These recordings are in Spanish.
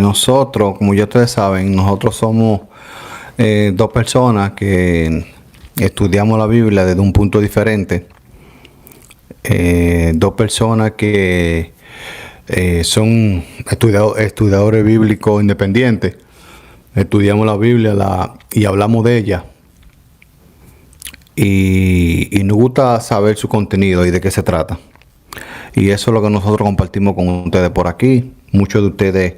Nosotros, como ya ustedes saben, nosotros somos dos personas que estudiamos la Biblia desde un punto diferente. Dos personas que son estudiadores bíblicos independientes. Estudiamos la Biblia y hablamos de ella. Y nos gusta saber su contenido y de qué se trata. Y eso es lo que nosotros compartimos con ustedes por aquí. Muchos de ustedes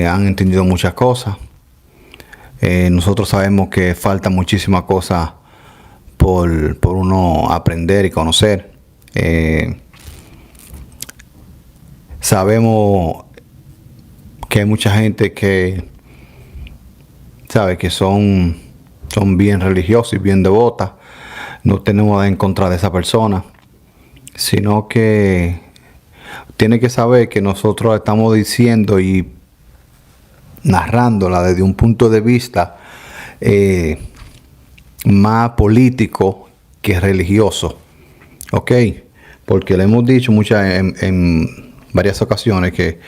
han entendido muchas cosas. Nosotros sabemos que falta muchísimas cosas por uno aprender y conocer. Sabemos que hay mucha gente que sabe que son bien religiosos y bien devotas. No tenemos en contra de esa persona, sino que tiene que saber que nosotros estamos diciendo y narrándola desde un punto de vista más político que religioso, ¿ok? Porque le hemos dicho en varias ocasiones que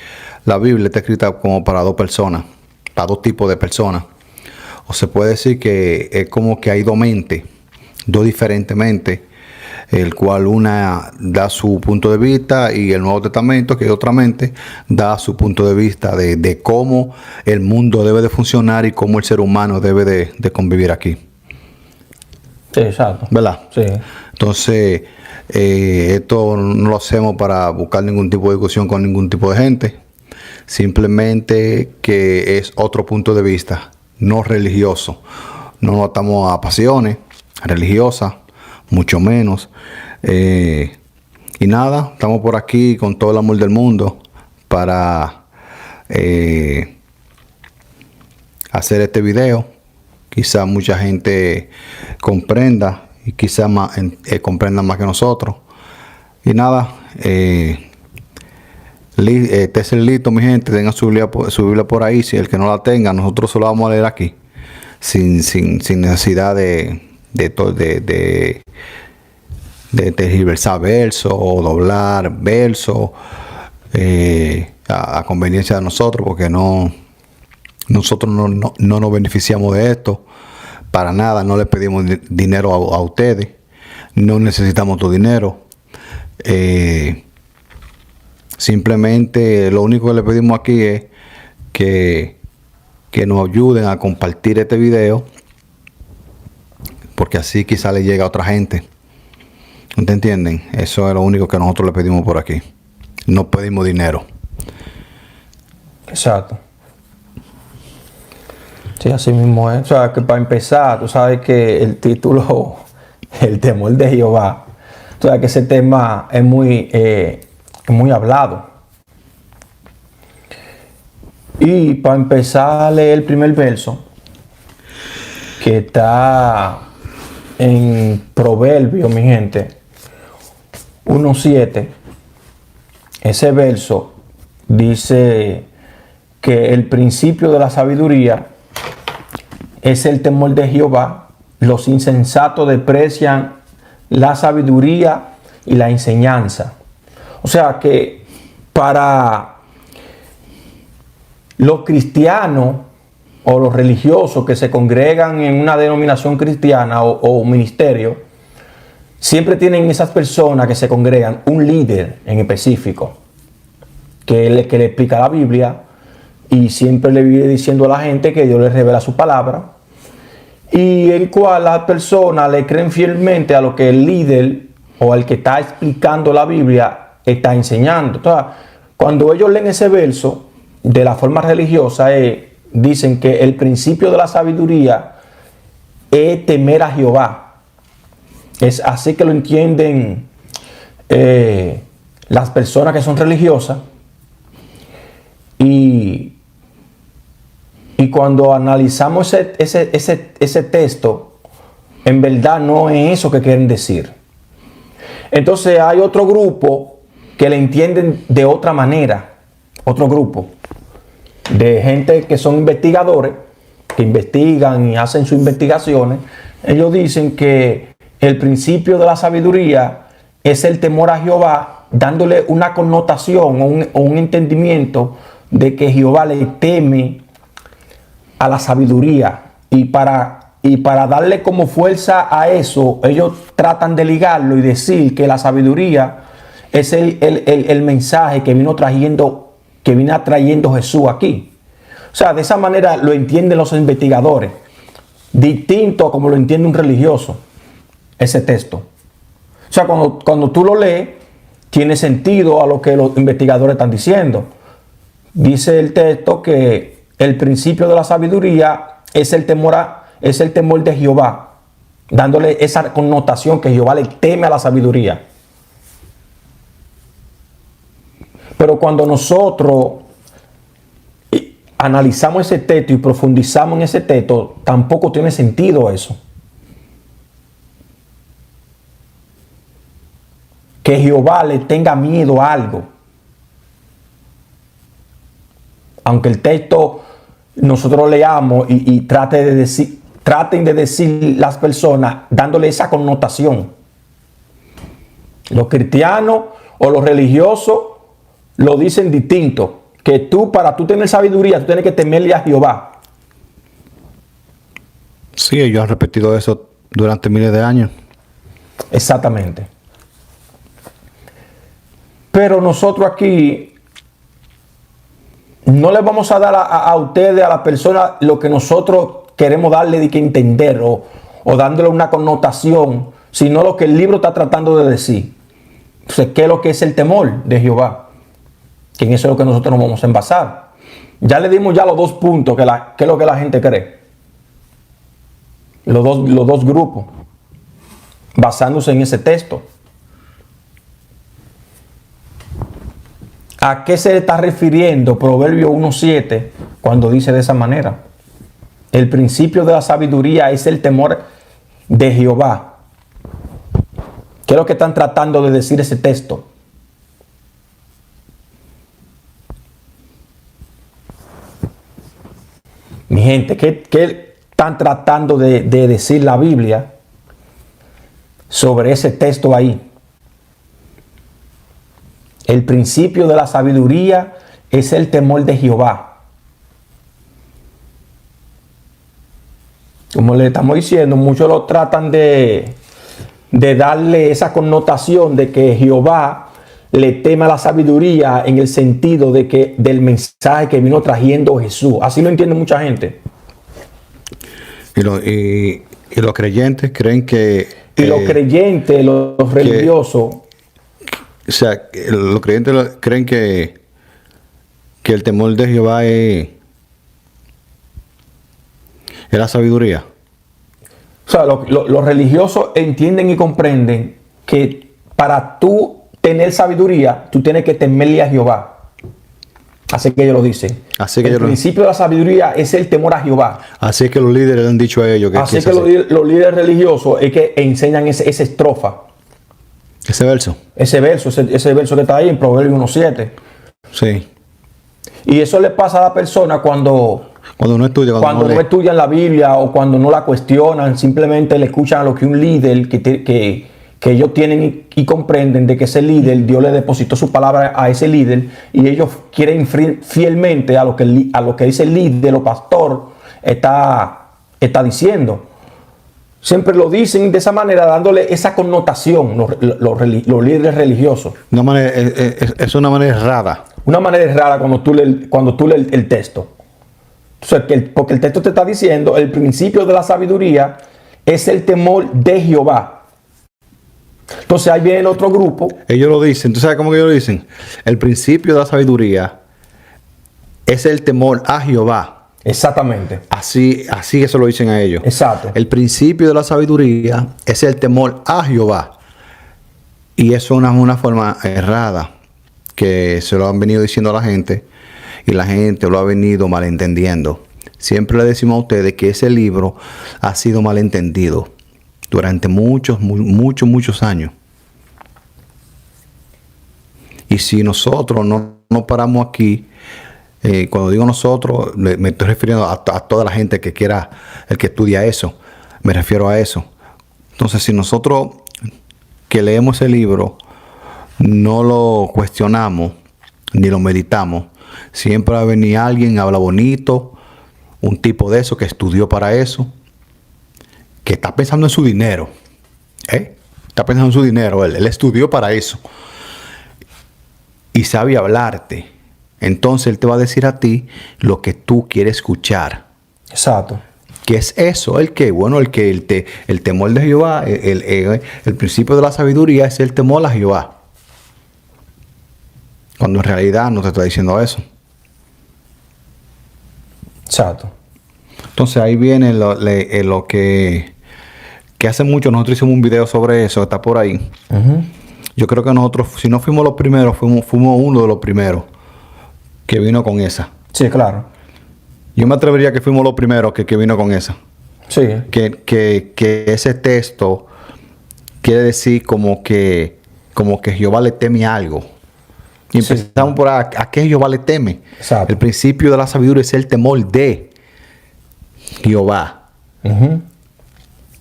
la Biblia está escrita como para dos personas, para dos tipos de personas. O se puede decir que es como que hay dos mentes, dos diferentes mentes, el cual una da su punto de vista y el Nuevo Testamento, que es otra mente, da su punto de vista de cómo el mundo debe de funcionar y cómo el ser humano debe de convivir aquí. Sí, exacto. ¿Verdad? Sí. Entonces, esto no lo hacemos para buscar ningún tipo de discusión con ningún tipo de gente. Simplemente que es otro punto de vista, no religioso. No nos atamos a pasiones religiosas, mucho menos. Y nada, estamos por aquí con todo el amor del mundo para hacer este video. Quizá mucha gente comprenda y quizá comprenda más que nosotros. Y nada, esté listo, mi gente, tengan su Biblia por ahí. Si el que no la tenga, nosotros solo vamos a leer aquí, sin necesidad de tergiversar versos o doblar versos a conveniencia de nosotros, porque nosotros no nos beneficiamos de esto para nada. No le pedimos dinero a ustedes, no necesitamos tu dinero. Simplemente lo único que le pedimos aquí es que nos ayuden a compartir este video, porque así quizá le llegue a otra gente. ¿No te entienden? Eso es lo único que nosotros le pedimos por aquí. No pedimos dinero. Exacto. Sí, así mismo es. O sea, que para empezar, tú sabes que el título, el temor de Jehová, tú sabes que ese tema es muy hablado. Y para empezar a leer el primer verso, que está en Proverbios, mi gente, 1:7, ese verso dice que el principio de la sabiduría es el temor de Jehová. Los insensatos desprecian la sabiduría y la enseñanza. O sea que para los cristianos o los religiosos que se congregan en una denominación cristiana o ministerio, siempre tienen esas personas que se congregan un líder en específico que le explica la Biblia y siempre le vive diciendo a la gente que Dios le revela su palabra, y el cual las personas le creen fielmente a lo que el líder o el que está explicando la Biblia está enseñando. Entonces, cuando ellos leen ese verso de la forma religiosa, dicen que el principio de la sabiduría es temer a Jehová. Es así que lo entienden las personas que son religiosas. Y cuando analizamos ese texto, en verdad no es eso que quieren decir. Entonces hay otro grupo que le entienden de otra manera. Otro grupo de gente que son investigadores, que investigan y hacen sus investigaciones. Ellos dicen que el principio de la sabiduría es el temor a Jehová, dándole una connotación o un entendimiento de que Jehová le teme a la sabiduría, y para darle como fuerza a eso, ellos tratan de ligarlo y decir que la sabiduría es el mensaje que vino trayendo Jesús aquí. O sea, de esa manera lo entienden los investigadores, distinto a como lo entiende un religioso, ese texto. O sea, cuando tú lo lees, tiene sentido a lo que los investigadores están diciendo. Dice el texto que el principio de la sabiduría es el temor de Jehová, dándole esa connotación que Jehová le teme a la sabiduría. Pero cuando nosotros analizamos ese texto y profundizamos en ese texto, tampoco tiene sentido eso. Que Jehová le tenga miedo a algo. Aunque el texto nosotros leamos y traten de decir las personas dándole esa connotación. Los cristianos o los religiosos lo dicen distinto. Que para tú tener sabiduría, tú tienes que temerle a Jehová. Sí, ellos han repetido eso durante miles de años. Exactamente. Pero nosotros aquí no les vamos a dar a ustedes, a la persona, lo que nosotros queremos darle de que entender o dándole una connotación, sino lo que el libro está tratando de decir. Entonces, ¿qué es lo que es el temor de Jehová? Que en eso es lo que nosotros nos vamos a envasar. Ya le dimos ya los dos puntos, que es lo que la gente cree. Los dos grupos, basándose en ese texto. ¿A qué se está refiriendo Proverbio 1:7 cuando dice de esa manera? El principio de la sabiduría es el temor de Jehová. ¿Qué es lo que están tratando de decir ese texto? Mi gente, ¿qué están tratando de decir la Biblia sobre ese texto ahí? El principio de la sabiduría es el temor de Jehová. Como le estamos diciendo, muchos lo tratan de darle esa connotación de que Jehová le teme a la sabiduría en el sentido de que del mensaje que vino trayendo Jesús. Así lo entiende mucha gente. Y los creyentes creen que... Y los creyentes, los religiosos... O sea, los creyentes creen que el temor de Jehová es la sabiduría. O sea, los religiosos entienden y comprenden que para tú tener sabiduría, tú tienes que temerle a Jehová. Así que ellos lo dicen. El principio de la sabiduría es el temor a Jehová. Así es que los líderes le han dicho a ellos que así que los líderes religiosos es que enseñan esa estrofa. Ese verso. Ese verso que está ahí en Proverbio 1:7. Sí. Y eso le pasa a la persona cuando no estudia, cuando no estudian la Biblia o cuando no la cuestionan, simplemente le escuchan a lo que un líder que ellos tienen y comprenden de que ese líder, Dios le depositó su palabra a ese líder y ellos quieren fielmente a lo que ese líder o pastor está diciendo. Siempre lo dicen de esa manera, dándole esa connotación los líderes religiosos. Es una manera errada. Una manera errada cuando tú lees el texto. Entonces, porque el texto te está diciendo, el principio de la sabiduría es el temor de Jehová. Entonces ahí viene el otro grupo. Ellos lo dicen, ¿tú sabes cómo que ellos lo dicen? El principio de la sabiduría es el temor a Jehová. Exactamente. Así eso lo dicen a ellos. Exacto. El principio de la sabiduría es el temor a Jehová. Y eso es una forma errada que se lo han venido diciendo a la gente y la gente lo ha venido malentendiendo. Siempre le decimos a ustedes que ese libro ha sido malentendido durante muchos años. Y si nosotros no paramos aquí, cuando digo nosotros, me estoy refiriendo a toda la gente que quiera, el que estudia eso, me refiero a eso. Entonces, si nosotros que leemos el libro no lo cuestionamos ni lo meditamos, Siempre va a venir alguien, habla bonito, un tipo de eso que estudió para eso, que está pensando en su dinero. Está pensando en su dinero, él estudió para eso. Y sabe hablarte. Entonces él te va a decir a ti lo que tú quieres escuchar. Exacto. ¿Qué es eso? El temor de Jehová, el principio de la sabiduría es el temor a Jehová. Cuando en realidad no te está diciendo eso. Exacto. Entonces ahí viene lo que hace mucho nosotros hicimos un video sobre eso, está por ahí. Yo creo que nosotros, si no fuimos los primeros, fuimos uno de los primeros que vino con esa. Sí, claro. Yo me atrevería que fuimos los primeros que vino con esa. Sí. Que ese texto quiere decir como que Jehová le teme a algo. Y empezamos por a qué Jehová le teme. Exacto. El principio de la sabiduría es el temor de Jehová.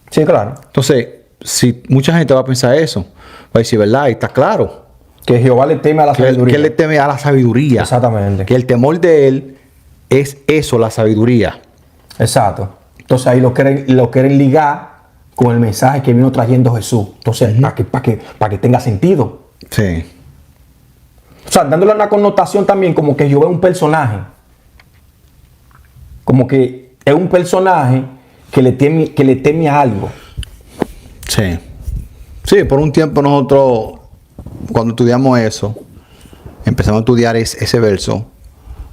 Sí, claro. Entonces, si mucha gente va a pensar eso, va a decir, ¿verdad? Y está claro. Que Jehová le teme a la sabiduría. Que él le teme a la sabiduría. Exactamente. Que el temor de él es eso, la sabiduría. Exacto. Entonces ahí lo quieren ligar con el mensaje que vino trayendo Jesús. Entonces, para que tenga sentido. Sí. O sea, dándole una connotación también como que Jehová es un personaje. Como que es un personaje que le teme a algo. Sí. Sí, por un tiempo nosotros, cuando estudiamos eso, empezamos a estudiar ese verso,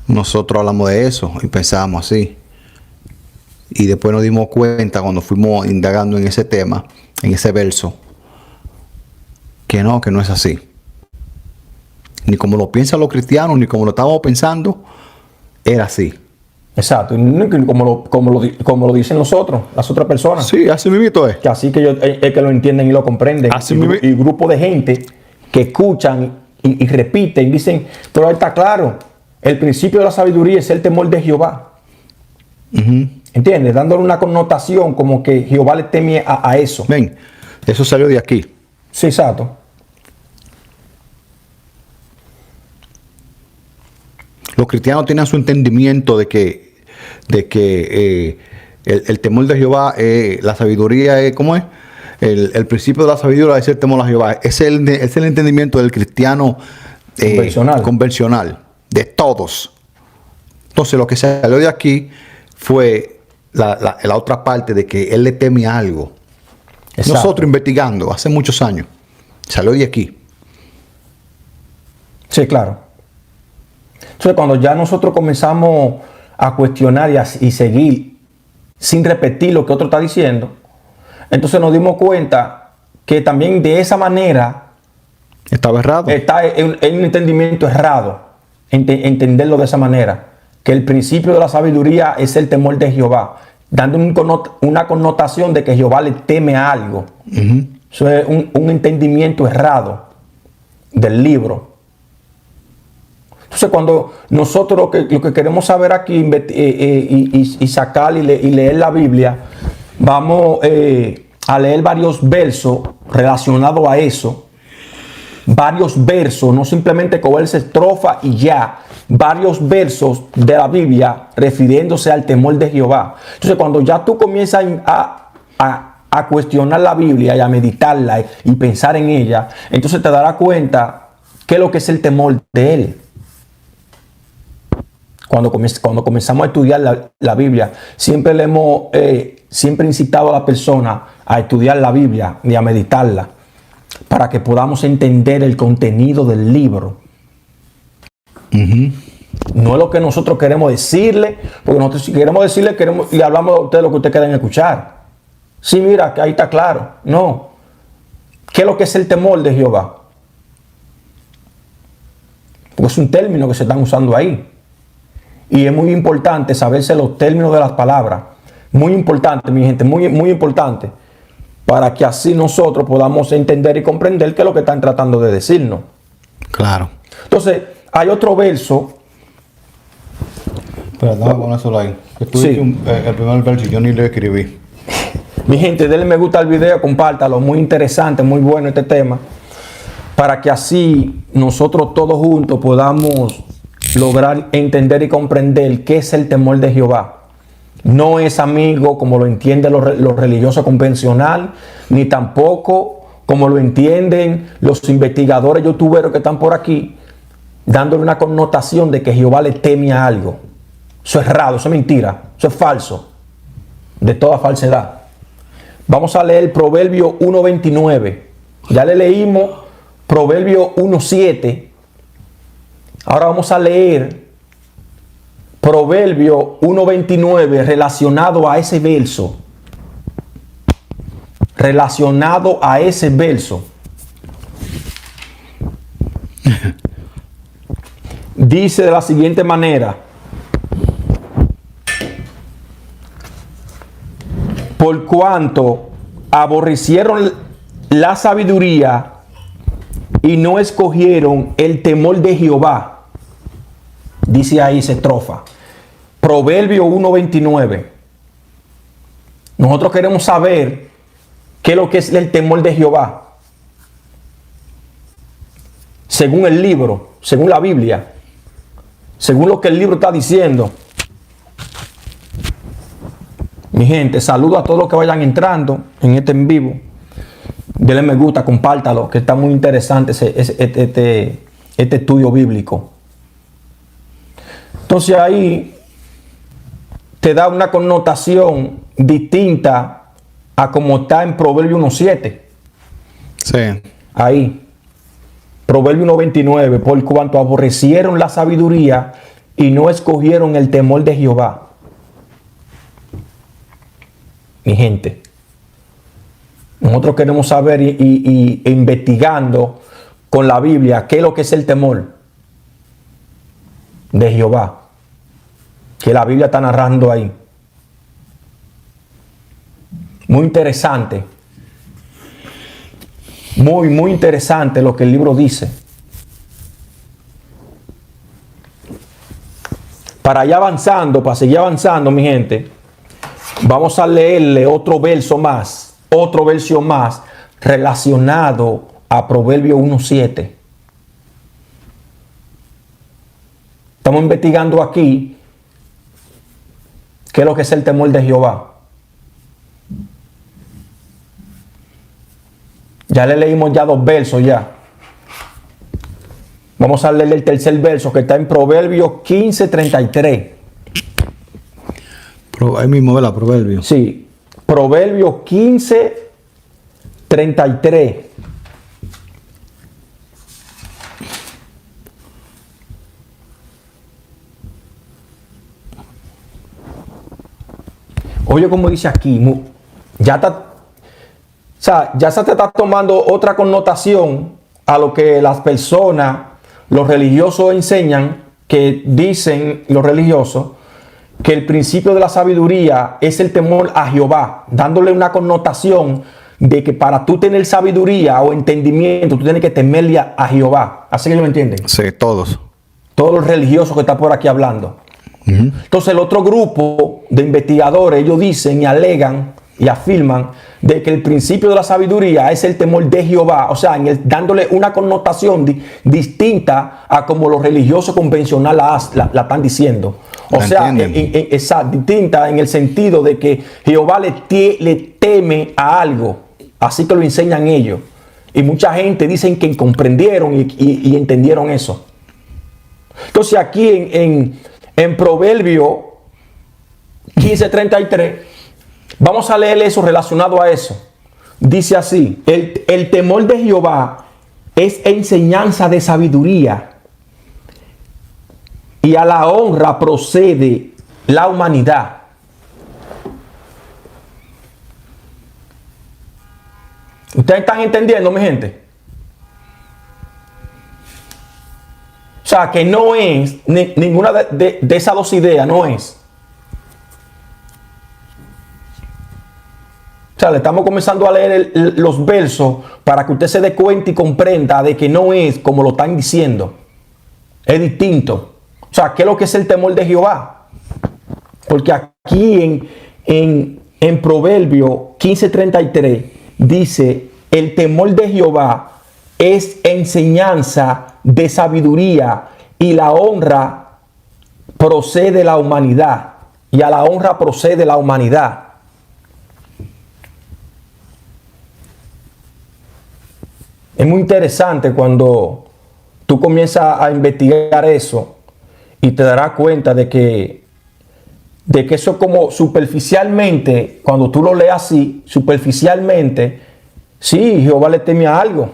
nosotros hablamos de eso y pensábamos así. Y después nos dimos cuenta cuando fuimos indagando en ese tema, en ese verso, que no es así. Ni como lo piensan los cristianos, ni como lo estábamos pensando, era así. Exacto, y como lo dicen las otras personas. Sí, así mismo es. Que así que ellos es que lo entienden y lo comprenden. Así Y grupo de gente que escuchan y repiten y dicen, pero ahí está claro, el principio de la sabiduría es el temor de Jehová. ¿Entiendes? Dándole una connotación como que Jehová le teme a eso. Ven, eso salió de aquí. Sí, exacto. Los cristianos tienen su entendimiento de que el temor de Jehová, la sabiduría es, ¿cómo es? El principio de la sabiduría es el temor a Jehová. Es el entendimiento del cristiano convencional, de todos. Entonces lo que salió de aquí fue la otra parte de que él le teme a algo. Exacto. Nosotros investigando hace muchos años, salió de aquí. Sí, claro. Entonces, cuando ya nosotros comenzamos a cuestionar y seguir sin repetir lo que otro está diciendo, entonces nos dimos cuenta que también de esa manera Estaba errado. está en un entendimiento errado, entenderlo de esa manera, que el principio de la sabiduría es el temor de Jehová, dando una connotación de que Jehová le teme a algo. Eso es un entendimiento errado del libro. Entonces, cuando nosotros lo que queremos saber aquí y sacar y leer la Biblia, vamos a leer varios versos relacionados a eso. Varios versos, no simplemente cogerse estrofa y ya. Varios versos de la Biblia refiriéndose al temor de Jehová. Entonces, cuando ya tú comienzas a cuestionar la Biblia y a meditarla y pensar en ella, entonces te darás cuenta qué es lo que es el temor de Él. Cuando comenzamos a estudiar la Biblia, siempre le hemos siempre incitado a la persona a estudiar la Biblia y a meditarla para que podamos entender el contenido del libro. No es lo que nosotros queremos decirle, porque nosotros si queremos decirle, le hablamos a ustedes lo que ustedes quieren escuchar. Sí, mira, que ahí está claro. No. ¿Qué es lo que es el temor de Jehová? Porque es un término que se están usando ahí. Y es muy importante saberse los términos de las palabras. Muy importante, mi gente, muy, muy importante. Para que así nosotros podamos entender y comprender qué es lo que están tratando de decirnos. Claro. Entonces, hay otro verso. Pero dame poner eso ahí. Sí. El primer verso yo ni lo escribí. Mi gente, denle me gusta al video, compártalo. Muy interesante, muy bueno este tema. Para que así nosotros todos juntos podamos lograr entender y comprender qué es el temor de Jehová. No es, amigo, como lo entiende lo religioso convencional, ni tampoco como lo entienden los investigadores youtuberos que están por aquí, dándole una connotación de que Jehová le teme a algo. Eso es errado, eso es mentira, eso es falso, de toda falsedad. Vamos a leer Proverbio 1.29. Ya le leímos Proverbio 1.7. Ahora vamos a leer Proverbio 1.29 relacionado a ese verso. Relacionado a ese verso. Dice de la siguiente manera: por cuanto aborrecieron la sabiduría y no escogieron el temor de Jehová. Dice ahí esa estrofa. Proverbio 1.29. Nosotros queremos saber qué es lo que es el temor de Jehová. Según el libro, según la Biblia, según lo que el libro está diciendo. Mi gente, saludo a todos los que vayan entrando en este en vivo. Denle me gusta, compártalo, que está muy interesante este estudio bíblico. Entonces ahí te da una connotación distinta a como está en Proverbio 1.7. Sí. Ahí. Proverbio 1.29. Por cuanto aborrecieron la sabiduría y no escogieron el temor de Jehová. Mi gente, nosotros queremos saber y investigando con la Biblia qué es lo que es el temor de Jehová, que la Biblia está narrando ahí. Muy interesante, muy interesante lo que el libro dice. Para seguir avanzando, mi gente, vamos a leerle otro verso más relacionado a Proverbio 1.7. Estamos investigando aquí qué es lo que es el temor de Jehová. Ya le leímos ya 2 versos ya. Vamos a leer el tercer verso que está en Proverbios 15.33. Ahí mismo ve la Proverbio. Sí, Proverbios 15.33. Oye, como dice aquí, ya se te está tomando otra connotación a lo que las personas, los religiosos enseñan, que dicen los religiosos, que el principio de la sabiduría es el temor a Jehová, dándole una connotación de que para tú tener sabiduría o entendimiento, tú tienes que temerle a Jehová. Así que ellos me entienden. Sí, todos. Todos los religiosos que están por aquí hablando. Entonces el otro grupo de investigadores, ellos dicen y alegan y afirman de que el principio de la sabiduría es el temor de Jehová, o sea, dándole una connotación distinta a como los religiosos convencionales la están diciendo. O sea, distinta en el sentido de que Jehová le teme a algo, así que lo enseñan ellos. Y mucha gente dicen que comprendieron y entendieron eso. Entonces aquí en Proverbio 15.33, vamos a leer eso relacionado a eso. Dice así: el temor de Jehová es enseñanza de sabiduría, y a la honra procede la humanidad. ¿Ustedes están entendiendo, mi gente? O sea, que no es ninguna de esas dos ideas, no es. O sea, le estamos comenzando a leer los versos para que usted se dé cuenta y comprenda de que no es como lo están diciendo. Es distinto. O sea, ¿qué es lo que es el temor de Jehová? Porque aquí en Proverbio 15.33 dice: el temor de Jehová es enseñanza de sabiduría, y la honra procede la humanidad y a la honra procede la humanidad. Es muy interesante cuando tú comienzas a investigar eso y te darás cuenta de que eso, como superficialmente, cuando tú lo lees así, superficialmente, sí, Jehová le teme a algo.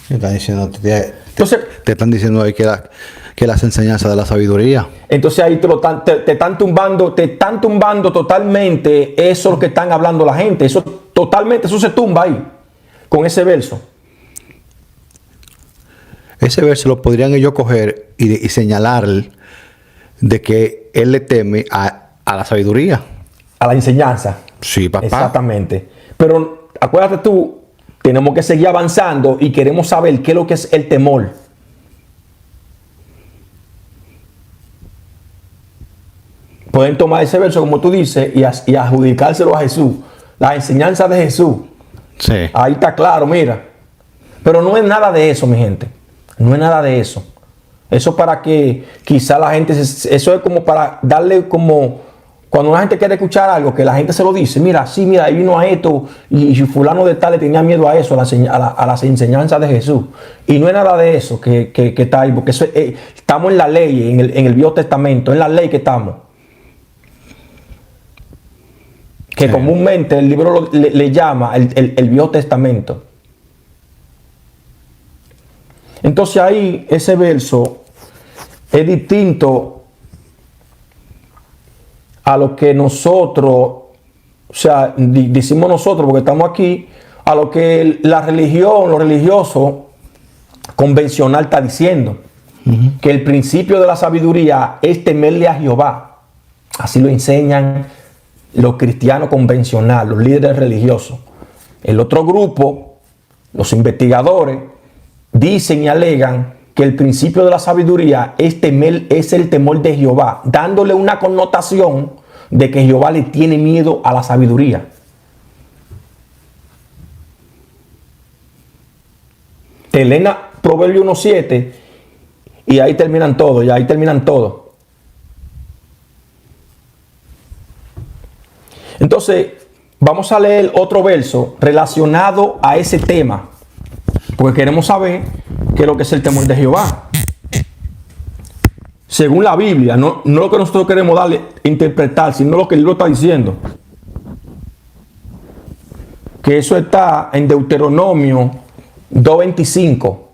Entonces, te están diciendo ahí que las enseñanzas de la sabiduría. Entonces ahí te están tumbando totalmente eso lo que están hablando la gente. Eso totalmente, eso se tumba ahí, con ese verso. Ese verso lo podrían ellos coger y señalar de que él le teme a la sabiduría. A la enseñanza. Sí, papá. Exactamente. Pero acuérdate tú, tenemos que seguir avanzando y queremos saber qué es lo que es el temor. Pueden tomar ese verso, como tú dices, y adjudicárselo a Jesús. La enseñanza de Jesús. Sí. Ahí está claro, mira. Pero no es nada de eso, mi gente. No es nada de eso. Eso para que quizá la gente, eso es como para darle como, cuando una gente quiere escuchar algo, que la gente se lo dice, mira, sí, mira, ahí vino a esto, y fulano de tal le tenía miedo a eso, a las enseñanzas de Jesús. Y no es nada de eso que está ahí, porque eso, estamos en la ley, en el Viejo Testamento, en la ley que estamos. Que Sí. comúnmente el libro le llama el Viejo Testamento. Entonces ahí ese verso es distinto a lo que nosotros, o sea, decimos nosotros porque estamos aquí, a lo que la religión, lo religioso convencional está diciendo. Que el principio de la sabiduría es temerle a Jehová. Así lo enseñan los cristianos convencionales, los líderes religiosos. El otro grupo, los investigadores, dicen y alegan que el principio de la sabiduría es el temor de Jehová, dándole una connotación de que Jehová le tiene miedo a la sabiduría. Te leen Proverbio 1:7 y ahí terminan todo, y ahí terminan todo. Entonces, vamos a leer otro verso relacionado a ese tema, porque queremos saber qué es lo que es el temor de Jehová. Según la Biblia, no lo que nosotros queremos darle interpretar, sino lo que el libro está diciendo. Que eso está en Deuteronomio 2:25.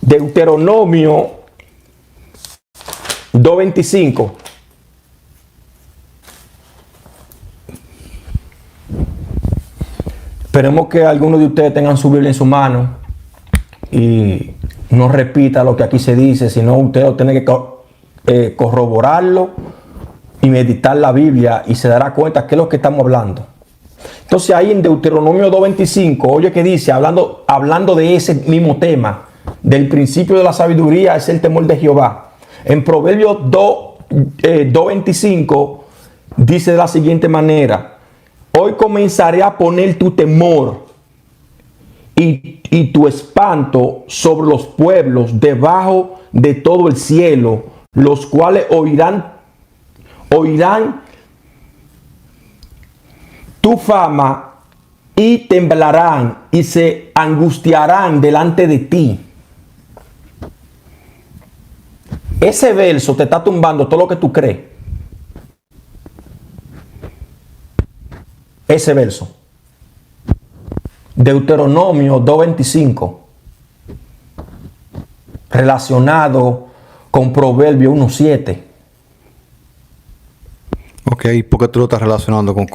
Deuteronomio 2:25. Esperemos que algunos de ustedes tengan su Biblia en su mano y no repita lo que aquí se dice, sino usted tiene que corroborarlo y meditar la Biblia y se dará cuenta qué es lo que estamos hablando. Entonces ahí en Deuteronomio 2:25, oye que dice, hablando de ese mismo tema, del principio de la sabiduría es el temor de Jehová. En Proverbios 2:25 dice de la siguiente manera: hoy comenzaré a poner tu temor y tu espanto sobre los pueblos debajo de todo el cielo, los cuales oirán tu fama y temblarán y se angustiarán delante de ti. Ese verso te está tumbando todo lo que tú crees. Ese verso. Deuteronomio 2:25. Relacionado con Proverbio 1:7. Ok, ¿por qué tú lo estás relacionando con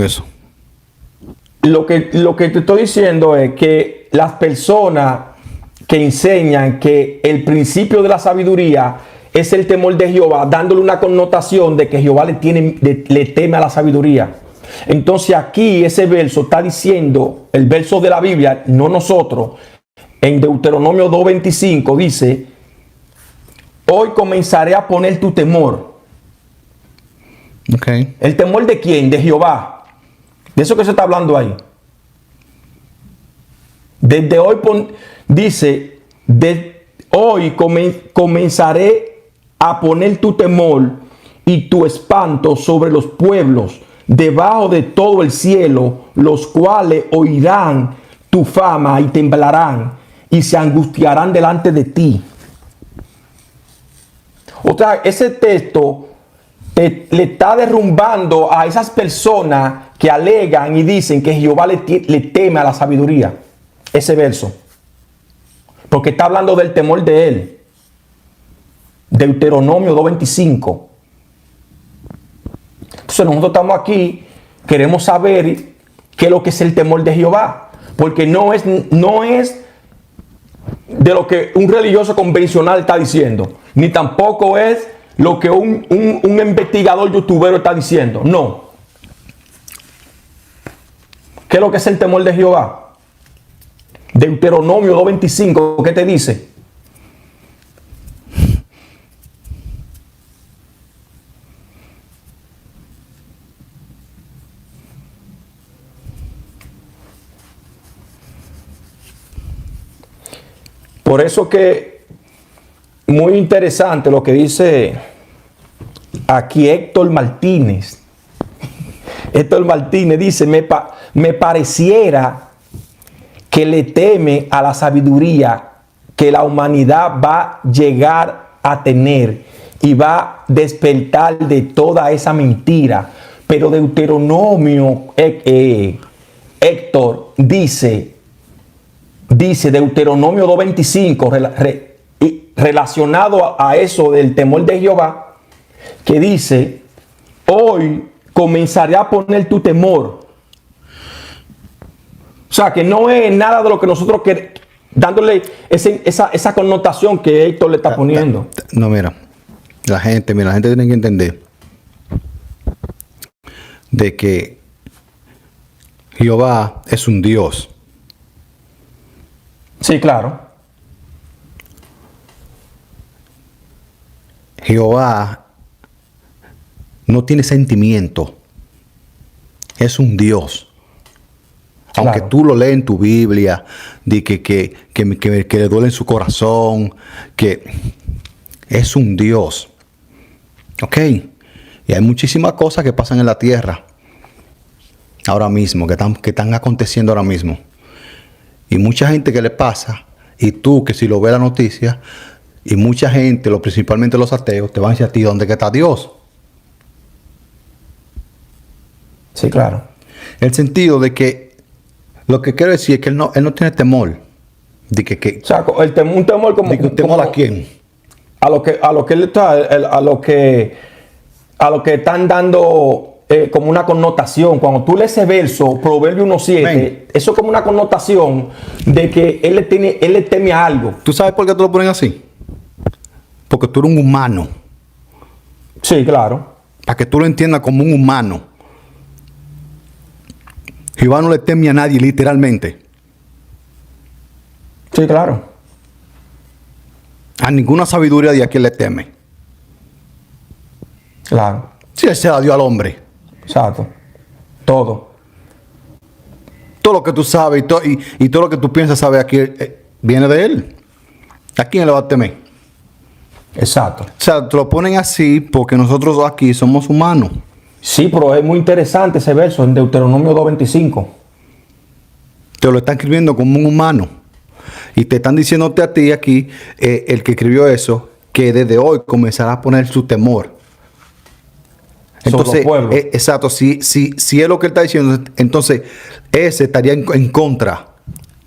eso? Lo que te estoy diciendo es que las personas que enseñan que el principio de la sabiduría es el temor de Jehová, dándole una connotación de que Jehová le teme a la sabiduría. Entonces aquí ese verso está diciendo, el verso de la Biblia, no nosotros, en Deuteronomio 2:25 dice: hoy comenzaré a poner tu temor. Okay. ¿El temor de quién? De Jehová. De eso que se está hablando ahí. Desde hoy, dice, de hoy comenzaré a poner tu temor y tu espanto sobre los pueblos debajo de todo el cielo, los cuales oirán tu fama y temblarán y se angustiarán delante de ti. O sea, ese texto le está derrumbando a esas personas que alegan y dicen que Jehová le teme a la sabiduría. Ese verso. Porque está hablando del temor de él. Deuteronomio 2:25. Entonces nosotros estamos aquí, queremos saber qué es lo que es el temor de Jehová. Porque no es de lo que un religioso convencional está diciendo. Ni tampoco es lo que un investigador youtubero está diciendo. No. ¿Qué es lo que es el temor de Jehová? Deuteronomio 2:25, ¿qué te dice? Por eso que muy interesante lo que dice aquí Héctor Martínez. Héctor Martínez dice, me pareciera que le teme a la sabiduría que la humanidad va a llegar a tener y va a despertar de toda esa mentira. Pero Deuteronomio, Héctor, dice Deuteronomio 2:25, relacionado a eso del temor de Jehová, que dice, hoy comenzaré a poner tu temor. O sea, que no es nada de lo que nosotros queremos, dándole esa connotación que Héctor le está poniendo. No, mira, la gente tiene que entender de que Jehová es un Dios. Sí, claro. Jehová no tiene sentimiento. Es un Dios. Aunque Claro. tú lo lees en tu Biblia, de que le duele en su corazón, que es un Dios. ¿Ok? Y hay muchísimas cosas que pasan en la tierra ahora mismo, que están aconteciendo ahora mismo. Y mucha gente que le pasa, y tú que si lo ves la noticia, y mucha gente, principalmente los ateos, te van a decir a ti, ¿dónde que está Dios? Sí, claro. El sentido de que, lo que quiero decir es que él no tiene temor. De O sea, un temor como... ¿un temor como a quién? a lo que él está, a lo que están dando como una connotación. Cuando tú lees ese verso, Proverbio 1:7, Ven. eso es como una connotación de que él le teme a algo. ¿Tú sabes por qué te lo ponen así? Porque tú eres un humano. Sí, claro. Para que tú lo entiendas como un humano. Jehová no le teme a nadie, literalmente. Sí, claro. A ninguna sabiduría de aquí le teme. Claro. Si él se la dio al hombre. Exacto. Todo. Todo lo que tú sabes y todo lo que tú piensas saber aquí viene de él. ¿A quién le va a temer? Exacto. O sea, te lo ponen así porque nosotros aquí somos humanos. Sí, pero es muy interesante ese verso en Deuteronomio 2:25. Te lo están escribiendo como un humano. Y te están diciéndote a ti aquí, el que escribió eso, que desde hoy comenzará a poner su temor. Entonces, los pueblos. Exacto, si es lo que él está diciendo, entonces ese estaría en contra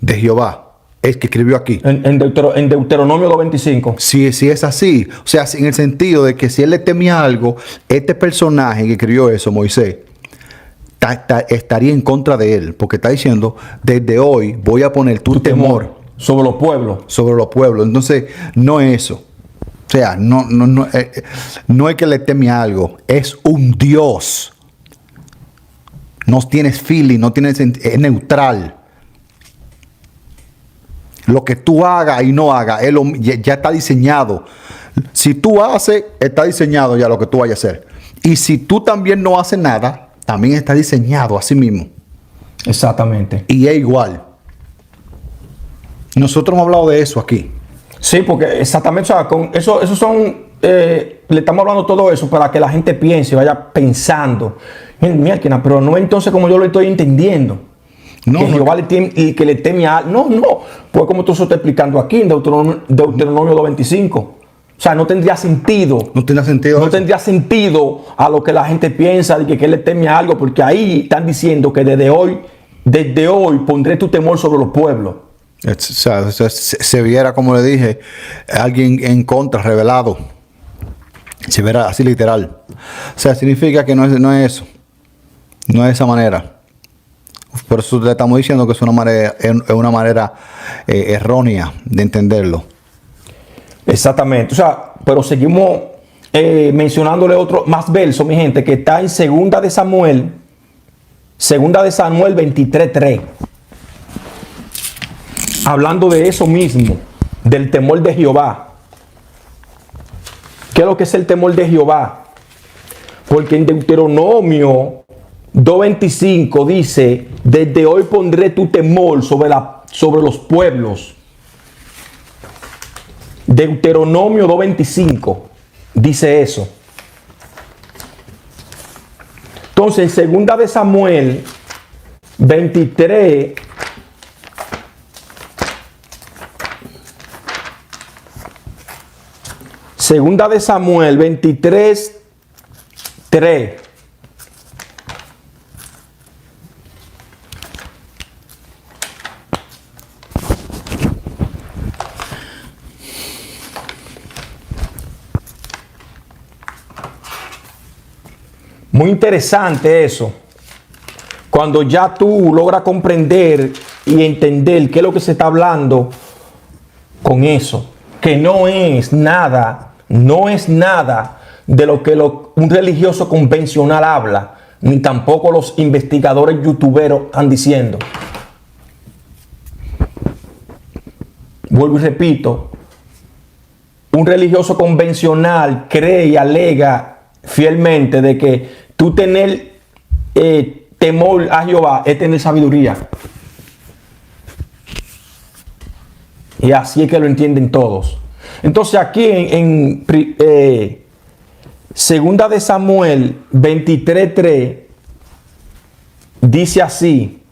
de Jehová, el que escribió aquí. En Deuteronomio 2:25. Si es así, o sea, en el sentido de que si él le temía algo, este personaje que escribió eso, Moisés, estaría en contra de él, porque está diciendo, desde hoy voy a poner tu temor sobre los pueblos. sobre los pueblos. Entonces, no es eso. O sea, no es que le teme a algo, es un Dios. No tienes feeling, es neutral. Lo que tú hagas y no hagas, ya está diseñado. Si tú haces, está diseñado ya lo que tú vayas a hacer. Y si tú también no haces nada, también está diseñado así mismo. Exactamente. Y es igual. Nosotros hemos hablado de eso aquí. Sí, porque exactamente, o sea, con eso son, le estamos hablando todo eso para que la gente piense, vaya pensando. Mierda, pero no entonces como yo lo estoy entendiendo. No, que no, Jehová que le teme a... No, pues como tú se está explicando aquí en Deuteronomio 2.25. O sea, no tendría sentido. no tiene sentido. No eso. tendría sentido a lo que la gente piensa de que él le teme a algo, porque ahí están diciendo que desde hoy pondré tu temor sobre los pueblos. O sea, se viera, como le dije, alguien en contra, revelado. Se verá así literal. O sea, significa que no es eso. No es de esa manera. Por eso le estamos diciendo que es una manera errónea de entenderlo. Exactamente. O sea, pero seguimos mencionándole otro más verso, mi gente, que está en Segunda de Samuel 23:3. Hablando de eso mismo, del temor de Jehová. ¿Qué es lo que es el temor de Jehová? Porque en Deuteronomio 2.25 dice, desde hoy pondré tu temor sobre los pueblos. Deuteronomio 2.25 dice eso. Entonces, en Segunda de Samuel 23, Segunda de Samuel 23:3. Muy interesante eso. Cuando ya tú logras comprender y entender qué es lo que se está hablando con eso. Que no es nada de lo que un religioso convencional habla, ni tampoco los investigadores youtuberos están diciendo. Vuelvo y repito, un religioso convencional cree y alega fielmente de que tú tener temor a Jehová es tener sabiduría. Y así es que lo entienden todos. Entonces aquí en Segunda de Samuel 23:3 dice así: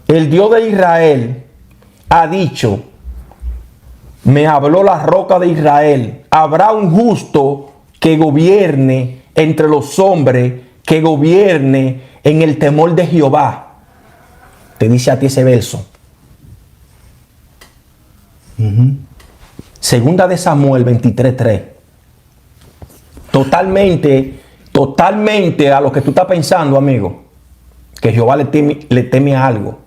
el Dios de Israel ha dicho, me habló la roca de Israel, habrá un justo que gobierne entre los hombres, que gobierne en el temor de Jehová. Te dice a ti ese verso. Segunda de Samuel 23:3. Totalmente a lo que tú estás pensando, amigo, que Jehová le teme a algo.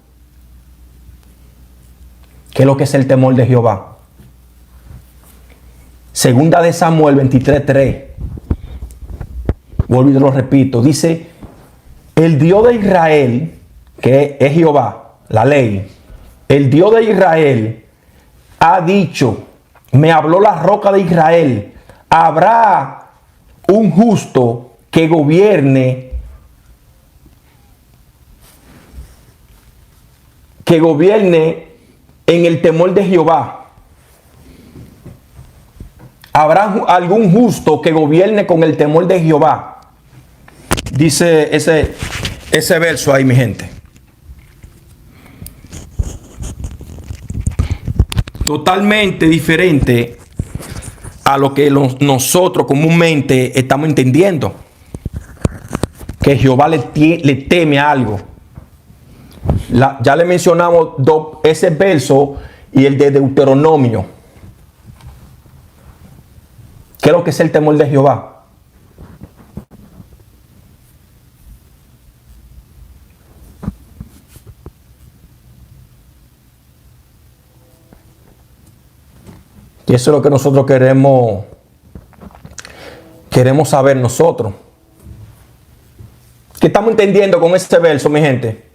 ¿Qué es lo que es el temor de Jehová? Segunda de Samuel 23:3. Vuelvo y lo repito. Dice, el Dios de Israel, que es Jehová, la ley, el Dios de Israel ha dicho, me habló la roca de Israel, habrá un justo que gobierne en el temor de Jehová. Habrá algún justo que gobierne con el temor de Jehová. Dice ese verso ahí, mi gente. Totalmente diferente a lo que nosotros comúnmente estamos entendiendo. Que Jehová le teme a algo. Ya le mencionamos ese verso y el de Deuteronomio. ¿Qué es lo que es el temor de Jehová? Y eso es lo que nosotros queremos saber nosotros. ¿Qué estamos entendiendo con este verso, mi gente?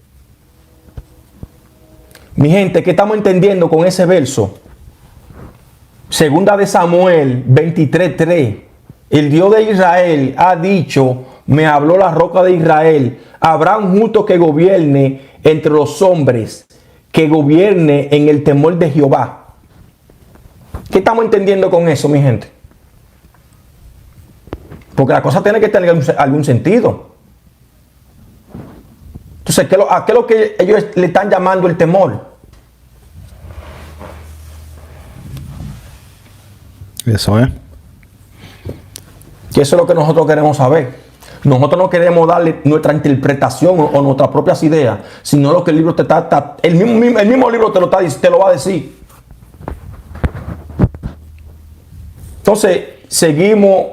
Mi gente, ¿qué estamos entendiendo con ese verso? Segunda de Samuel 23:3. El Dios de Israel ha dicho, me habló la roca de Israel, habrá un justo que gobierne entre los hombres, que gobierne en el temor de Jehová. ¿Qué estamos entendiendo con eso, mi gente? Porque la cosa tiene que tener algún sentido. Entonces, ¿a qué es lo que ellos le están llamando el temor? Eso es. Y eso es lo que nosotros queremos saber. Nosotros no queremos darle nuestra interpretación o nuestras propias ideas, sino lo que el libro te está, el mismo libro te lo va a decir. Entonces, seguimos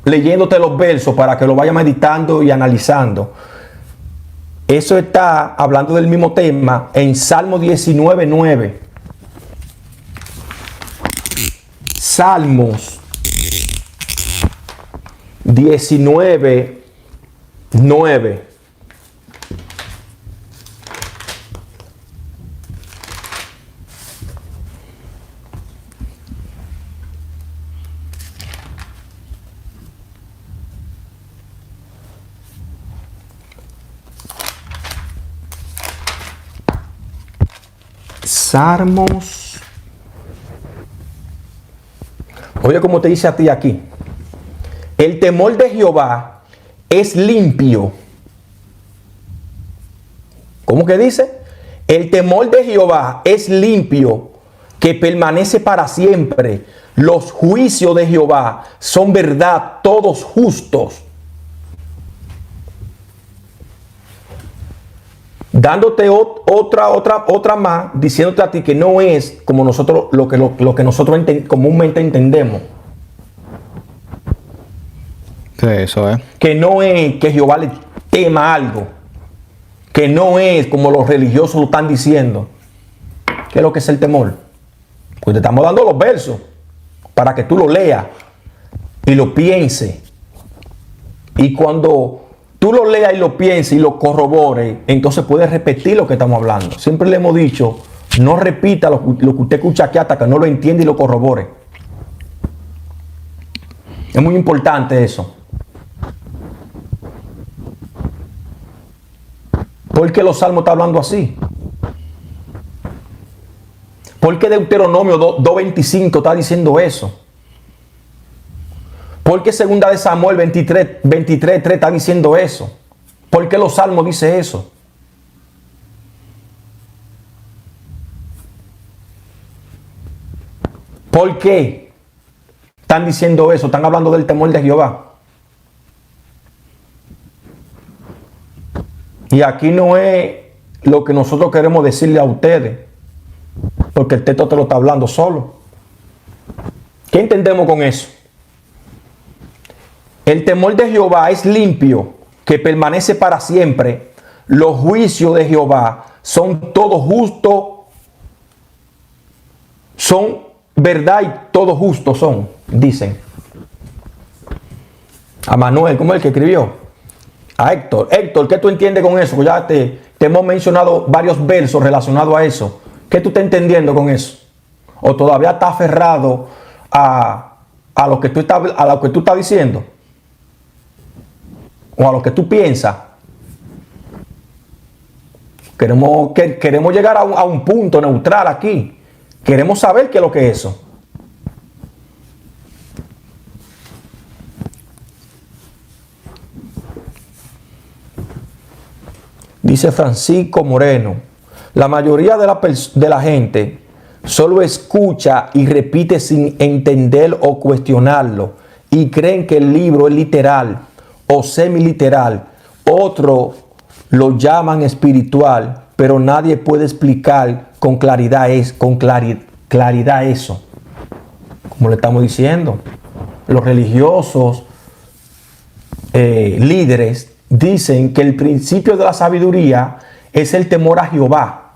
leyéndote los versos para que lo vayas meditando y analizando. Eso está hablando del mismo tema en Salmo 19:9. Salmos 19:9. Salmos. Oye, como te dice a ti aquí. El temor de Jehová es limpio. ¿Cómo que dice? El temor de Jehová es limpio, que permanece para siempre. Los juicios de Jehová son verdad, todos justos. Dándote otra más, diciéndote a ti que no es como nosotros lo que nosotros comúnmente entendemos. Sí, eso es. Que no es que Jehová le tema algo. Que no es como los religiosos lo están diciendo. ¿Qué es lo que es el temor? Pues te estamos dando los versos para que tú lo leas y lo pienses. Y cuando tú lo leas y lo pienses y lo corrobores, entonces puedes repetir lo que estamos hablando. Siempre le hemos dicho, no repita lo que usted escucha aquí hasta que no lo entienda y lo corrobore. Es muy importante eso. ¿Por qué los salmos están hablando así? ¿Por qué Deuteronomio 2:25 está diciendo eso? ¿Por qué segunda de Samuel 23:3 está diciendo eso? ¿Por qué los salmos dicen eso? ¿Por qué están diciendo eso? Están hablando del temor de Jehová. Y aquí no es lo que nosotros queremos decirle a ustedes, porque el texto te lo está hablando solo. ¿Qué entendemos con eso? El temor de Jehová es limpio, que permanece para siempre. Los juicios de Jehová son todos justos, son verdad y todos justos son, dicen. A Manuel, ¿cómo es el que escribió? A Héctor. Héctor, ¿qué tú entiendes con eso? Pues ya te hemos mencionado varios versos relacionados a eso. ¿Qué tú estás entendiendo con eso? ¿O todavía estás aferrado a lo que tú estás diciendo? ¿O a lo que tú piensas? Queremos llegar a un punto neutral aquí. Queremos saber qué es lo que es eso. Dice Francisco Moreno, la mayoría de la gente solo escucha y repite sin entender o cuestionarlo y creen que el libro es literal o semiliteral. Otros lo llaman espiritual, pero nadie puede explicar con claridad eso. Como le estamos diciendo, los religiosos líderes dicen que el principio de la sabiduría es el temor a Jehová,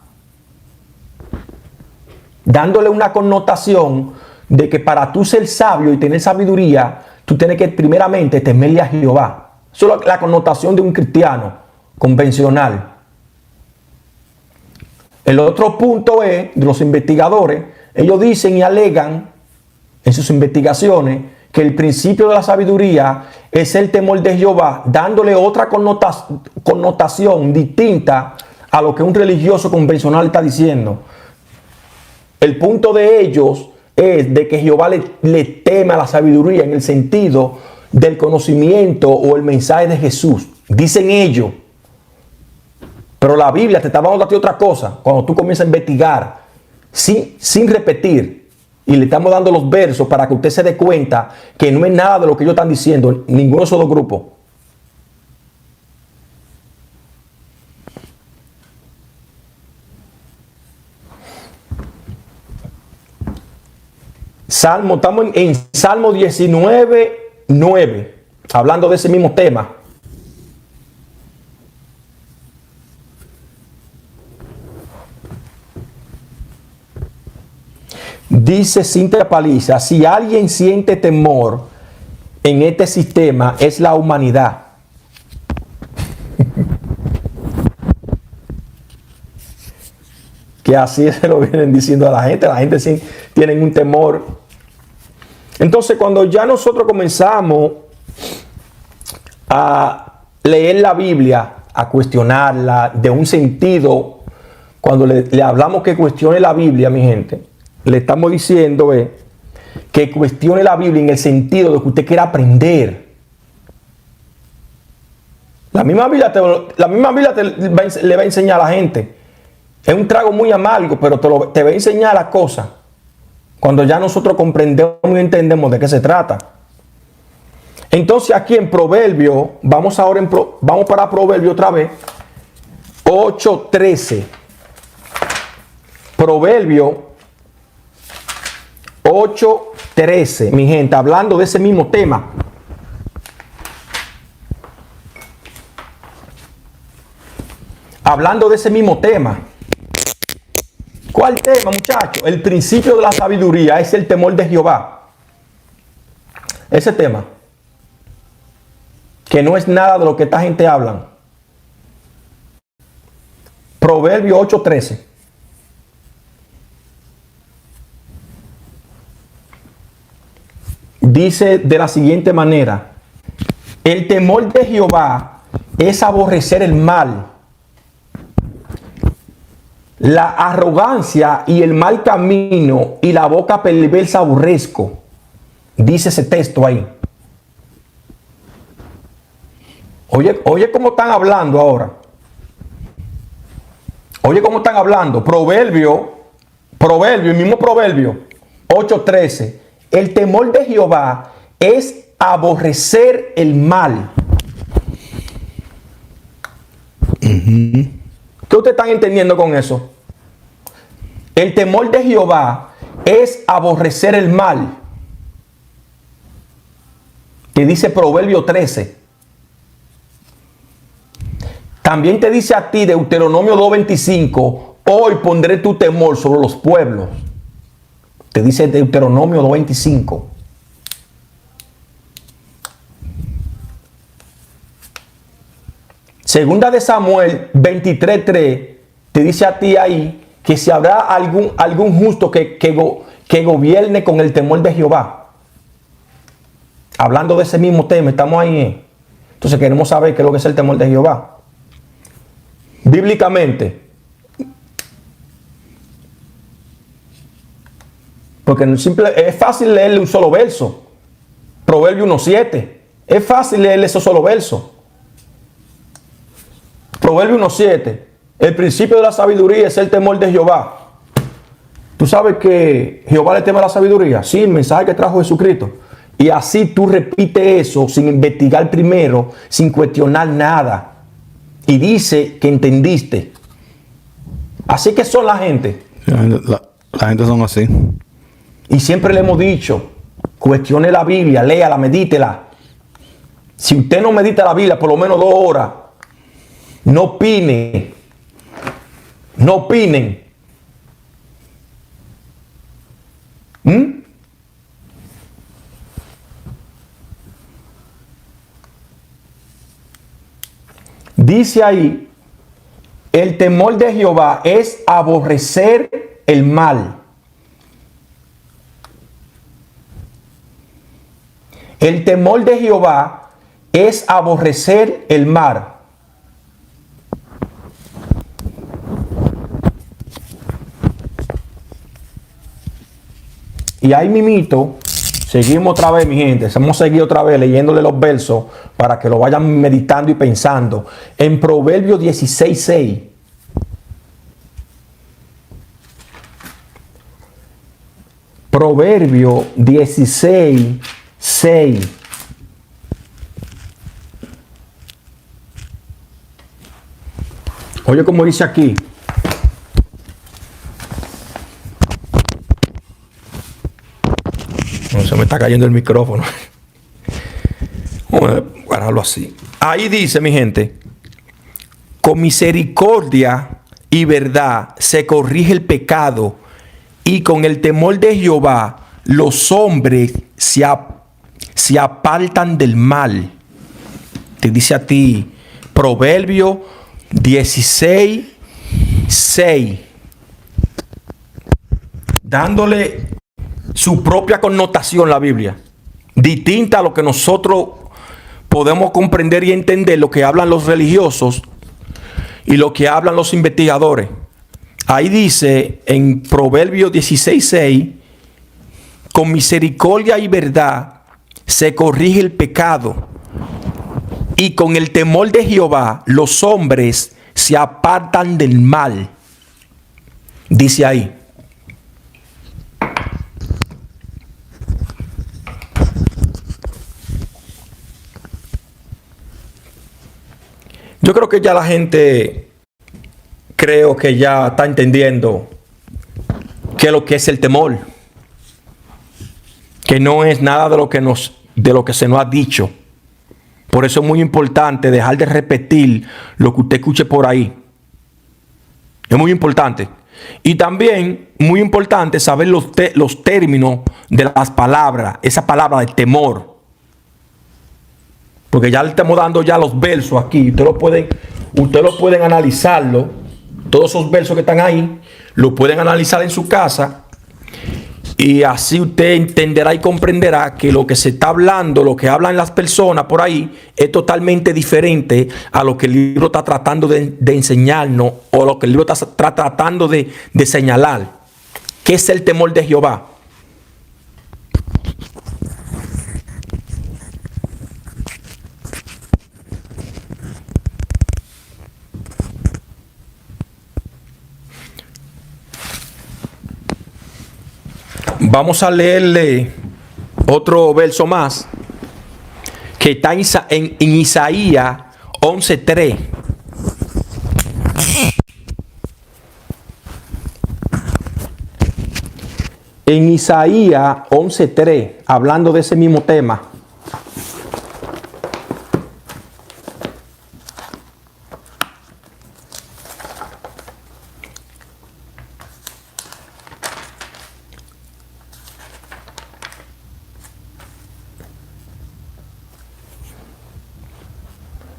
dándole una connotación de que para tú ser sabio y tener sabiduría, tú tienes que primeramente temerle a Jehová. Eso es la connotación de un cristiano convencional. El otro punto es, de los investigadores, ellos dicen y alegan en sus investigaciones que el principio de la sabiduría es el temor de Jehová, dándole otra connotación distinta a lo que un religioso convencional está diciendo. El punto de ellos es de que Jehová le teme a la sabiduría en el sentido del conocimiento o el mensaje de Jesús. Dicen ellos. Pero la Biblia te está dando a ti otra cosa. Cuando tú comienzas a investigar sin repetir, y le estamos dando los versos para que usted se dé cuenta que no es nada de lo que ellos están diciendo, ninguno de esos dos grupos. Estamos en Salmo 19:9, hablando de ese mismo tema. Dice Cintia Paliza, si alguien siente temor en este sistema es la humanidad. Que así se lo vienen diciendo a la gente sí tiene un temor. Entonces cuando ya nosotros comenzamos a leer la Biblia, a cuestionarla de un sentido, cuando le hablamos que cuestione la Biblia, mi gente, le estamos diciendo que cuestione la Biblia en el sentido de que usted quiera aprender. La misma Biblia le va a enseñar a la gente. Es un trago muy amargo, pero te va a enseñar las cosas. Cuando ya nosotros comprendemos y entendemos de qué se trata. Entonces aquí en Proverbio, vamos para Proverbio otra vez. 8:13. Proverbio 8:13, mi gente, hablando de ese mismo tema. Hablando de ese mismo tema. ¿Cuál tema, muchachos? El principio de la sabiduría es el temor de Jehová. Ese tema. Que no es nada de lo que esta gente habla. Proverbio 8:13. Dice de la siguiente manera: el temor de Jehová es aborrecer el mal, la arrogancia y el mal camino y la boca perversa aborrezco. Dice ese texto ahí. Oye cómo están hablando ahora. Oye cómo están hablando. Proverbio, el mismo Proverbio 8:13. El temor de Jehová es aborrecer el mal. ¿Qué ustedes están entendiendo con eso? El temor de Jehová es aborrecer el mal. Que dice Proverbio 13. También te dice a ti Deuteronomio 2:25, hoy pondré tu temor sobre los pueblos. Te dice Deuteronomio 2:25. Segunda de Samuel 23:3 te dice a ti ahí que si habrá algún justo que gobierne con el temor de Jehová. Hablando de ese mismo tema, estamos ahí. Entonces queremos saber qué es lo que es el temor de Jehová. Bíblicamente. Porque es fácil leerle un solo verso. Proverbio 1:7. Es fácil leerle ese solo verso. Proverbio 1:7. El principio de la sabiduría es el temor de Jehová. ¿Tú sabes que Jehová le teme a la sabiduría? Sí, el mensaje que trajo Jesucristo. Y así tú repites eso sin investigar primero, sin cuestionar nada. Y dice que entendiste. Así que son la gente. La gente son así. Y siempre le hemos dicho, cuestione la Biblia, léala, medítela. Si usted no medita la Biblia por lo menos 2 horas, no opine. No opinen. Dice ahí, el temor de Jehová es aborrecer el mal. El temor de Jehová es aborrecer el mal. Y ahí mimito, seguimos otra vez, mi gente. Vamos a seguir otra vez leyéndole los versos para que lo vayan meditando y pensando. En Proverbios 16:6. Proverbio 16:6. Oye, como dice aquí. No, se me está cayendo el micrófono. Vamos a guardarlo así. Ahí dice, mi gente, con misericordia y verdad se corrige el pecado, y con el temor de Jehová los hombres se apartan del mal. Te dice a ti, Proverbio 16:6, dándole su propia connotación la Biblia, distinta a lo que nosotros podemos comprender y entender, lo que hablan los religiosos y lo que hablan los investigadores. Ahí dice en Proverbios 16:6, con misericordia y verdad se corrige el pecado, y con el temor de Jehová los hombres se apartan del mal. Dice ahí. Yo creo que ya la gente, creo que ya está entendiendo qué es lo que es el temor, que no es nada de lo que se nos ha dicho. Por eso es muy importante dejar de repetir lo que usted escuche por ahí. Es muy importante. Y también muy importante saber los términos de las palabras, esa palabra de temor. Porque ya le estamos dando ya los versos aquí. Ustedes lo pueden analizarlo. Todos esos versos que están ahí, lo pueden analizar en su casa. Y así usted entenderá y comprenderá que lo que se está hablando, lo que hablan las personas por ahí, es totalmente diferente a lo que el libro está tratando de enseñarnos, o lo que el libro está tratando de señalar. ¿Qué es el temor de Jehová? Vamos a leerle otro verso más que está en Isaías 11:3. En Isaías 11:3, hablando de ese mismo tema.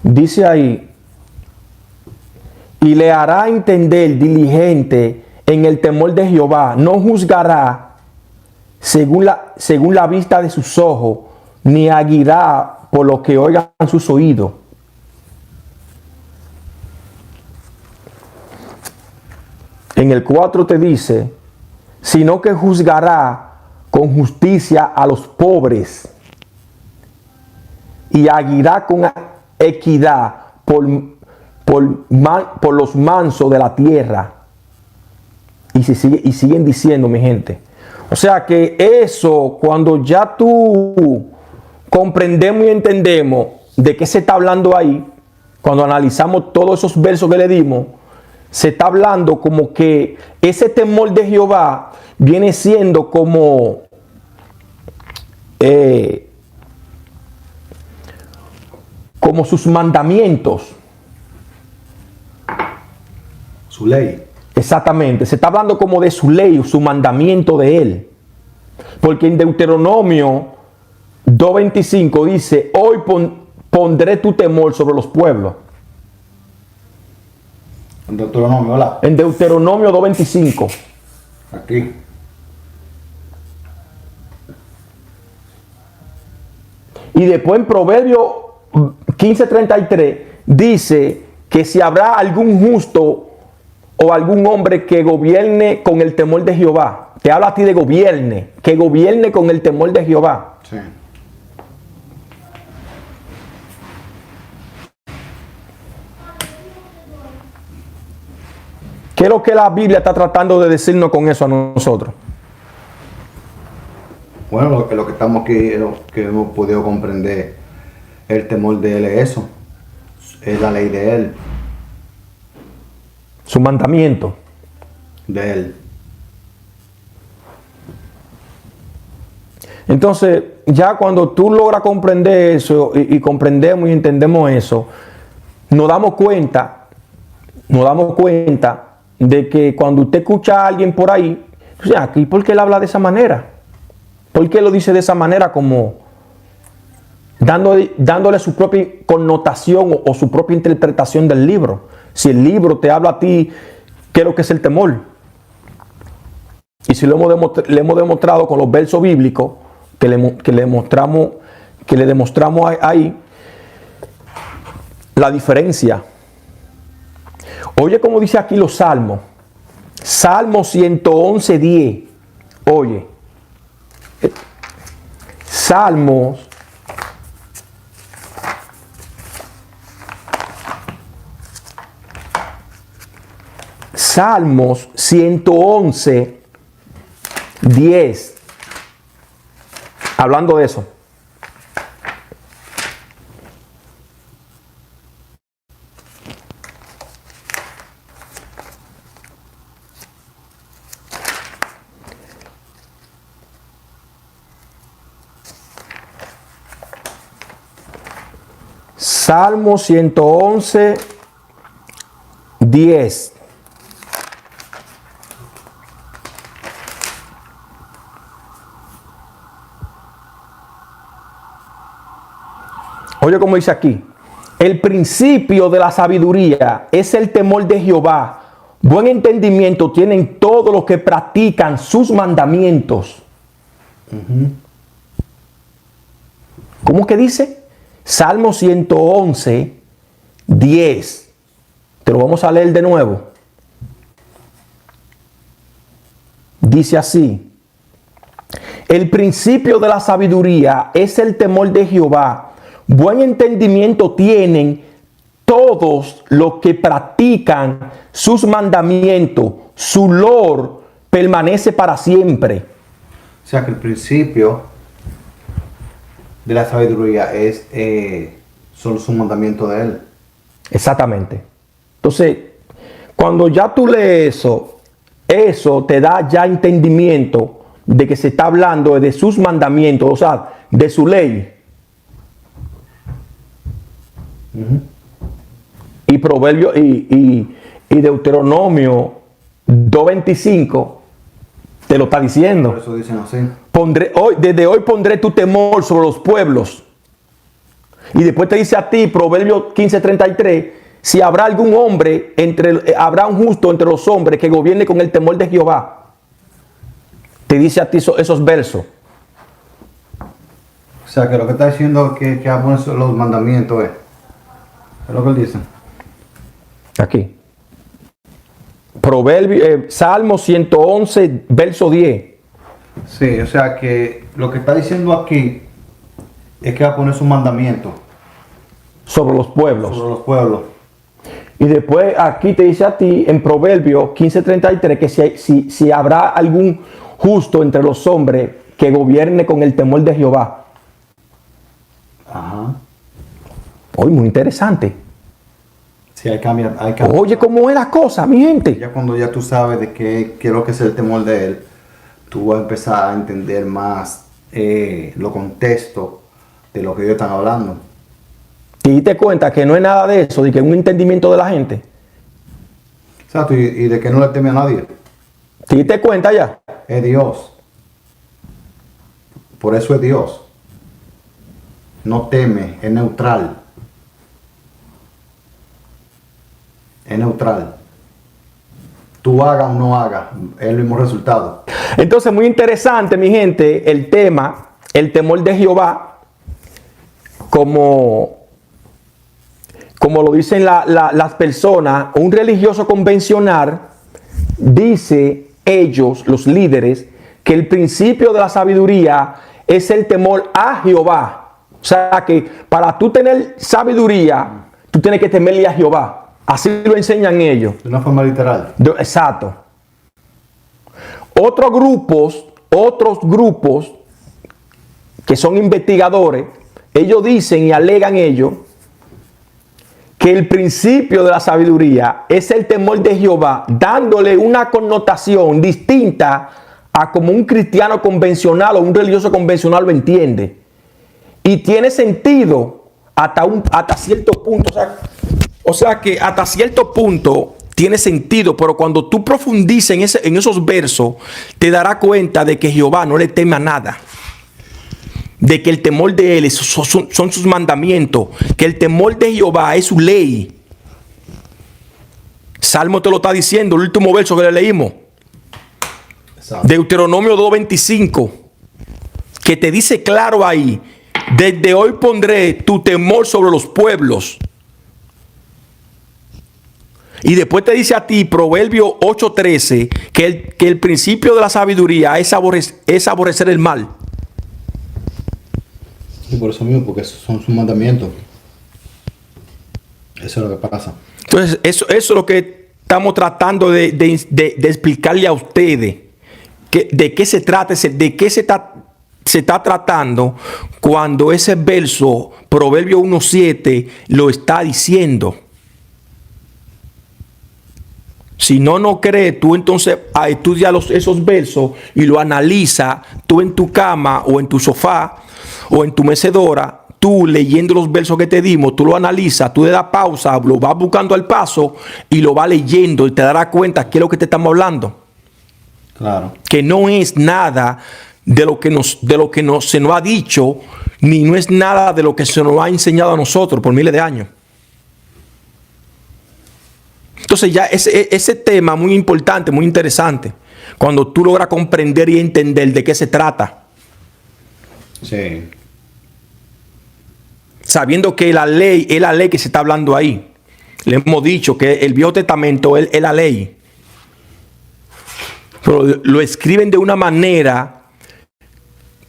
Dice ahí, y le hará entender diligente en el temor de Jehová, no juzgará según la vista de sus ojos, ni aguirá por lo que oigan sus oídos. En el 4 te dice, sino que juzgará con justicia a los pobres, y aguirá con equidad por los mansos de la tierra. Y siguen diciendo, mi gente. O sea que eso, cuando ya tú comprendemos y entendemos de qué se está hablando ahí, cuando analizamos todos esos versos que le dimos, se está hablando como que ese temor de Jehová viene siendo como sus mandamientos. Su ley. Exactamente, se está hablando como de su ley, su mandamiento de él. Porque en Deuteronomio 2:25 dice, hoy pondré tu temor sobre los pueblos. En Deuteronomio, ¿verdad? En Deuteronomio 2:25. Aquí. Y después en Proverbio 15:33 dice que si habrá algún justo o algún hombre que gobierne con el temor de Jehová, te habla a ti de gobierne, que gobierne con el temor de Jehová. Sí. ¿Qué es lo que la Biblia está tratando de decirnos con eso a nosotros? Bueno, lo que estamos aquí, lo que hemos podido comprender, el temor de Él es eso. Es la ley de Él, Su mandamiento. de Él. Entonces, ya cuando tú logras comprender eso y comprendemos y entendemos eso, nos damos cuenta de que cuando usted escucha a alguien por ahí, o sea, ¿y por qué él habla de esa manera? ¿Por qué lo dice de esa manera, como dándole su propia connotación o su propia interpretación del libro? Si el libro te habla a ti, ¿qué es lo que es el temor? Y si le hemos demostrado con los versos bíblicos que le demostramos ahí la diferencia. Oye, como dice aquí los salmos. Salmo 111:10. Oye. Salmos. Salmos 111:10. Hablando de eso. Salmo 111:10. Oye, como dice aquí, el principio de la sabiduría es el temor de Jehová. Buen entendimiento tienen todos los que practican sus mandamientos. ¿Cómo que dice? Salmo 111:10. Te lo vamos a leer de nuevo. Dice así: el principio de la sabiduría es el temor de Jehová. Buen entendimiento tienen todos los que practican sus mandamientos. Su lor permanece para siempre. O sea que el principio de la sabiduría es son sus mandamientos de Él. Exactamente. Entonces, cuando ya tú lees eso te da ya entendimiento de que se está hablando de sus mandamientos, o sea, de su ley. Y Proverbio y Deuteronomio 2:25 te lo está diciendo. Por eso dicen así. Desde hoy pondré tu temor sobre los pueblos. Y después te dice a ti, Proverbio 15:33, si habrá algún hombre, habrá un justo entre los hombres que gobierne con el temor de Jehová. Te dice a ti esos versos. O sea que lo que está diciendo que va a poner los mandamientos es lo que él dice. Aquí. Salmo 111, verso 10. Sí, o sea que lo que está diciendo aquí es que va a poner sus mandamientos Sobre los pueblos. sobre los pueblos. Y después aquí te dice a ti en Proverbio 15:33 que si habrá algún justo entre los hombres que gobierne con el temor de Jehová. Ajá. Hoy muy interesante. Sí, hay cambio. Oye, ¿cómo es la cosa, mi gente? Ya cuando ya tú sabes de qué es lo que es el temor de Él, tú vas a empezar a entender más los contextos de lo que ellos están hablando. ¿Te diste cuenta que no es nada de eso, de que es un entendimiento de la gente? Exacto, y de que no le teme a nadie. ¿Te diste cuenta ya? Es Dios. Por eso es Dios. No teme, es neutral. Es neutral. Tú hagas o no hagas, es el mismo resultado. Entonces, muy interesante, mi gente, el tema, el temor de Jehová, como lo dicen las personas, un religioso convencional, dice ellos, los líderes, que el principio de la sabiduría es el temor a Jehová. O sea que para tú tener sabiduría, tú tienes que temerle a Jehová. Así lo enseñan ellos. De una forma literal. Exacto. Otros grupos que son investigadores, ellos dicen y alegan ellos que el principio de la sabiduría es el temor de Jehová, dándole una connotación distinta a como un cristiano convencional o un religioso convencional lo entiende. Y tiene sentido hasta cierto punto. O sea que hasta cierto punto tiene sentido, pero cuando tú profundizas en esos versos, te darás cuenta de que Jehová no le teme a nada. De que el temor de él son sus mandamientos, que el temor de Jehová es su ley. Salmo te lo está diciendo, el último verso que le leímos. Exacto. Deuteronomio 2:25, que te dice claro ahí: desde hoy pondré tu temor sobre los pueblos. Y después te dice a ti, Proverbio 8:13, que el principio de la sabiduría es aborrecer el mal. Y por eso mismo, porque esos son sus mandamientos. Eso es lo que pasa. Entonces, eso es lo que estamos tratando de explicarle a ustedes. De qué se trata, de qué se está tratando cuando ese verso, Proverbio 1:7, lo está diciendo. Si no crees, tú entonces estudia esos versos y lo analiza tú en tu cama o en tu sofá o en tu mecedora, tú leyendo los versos que te dimos, tú lo analizas, tú le das pausa, lo vas buscando al paso y lo vas leyendo y te darás cuenta qué es lo que te estamos hablando. Claro. Que no es nada de lo que se nos ha dicho, ni no es nada de lo que se nos ha enseñado a nosotros por miles de años. Entonces ya ese tema muy importante, muy interesante, cuando tú logras comprender y entender de qué se trata. Sí. Sabiendo que la ley es la ley que se está hablando ahí. Le hemos dicho que el Viejo Testamento es la ley. Pero lo escriben de una manera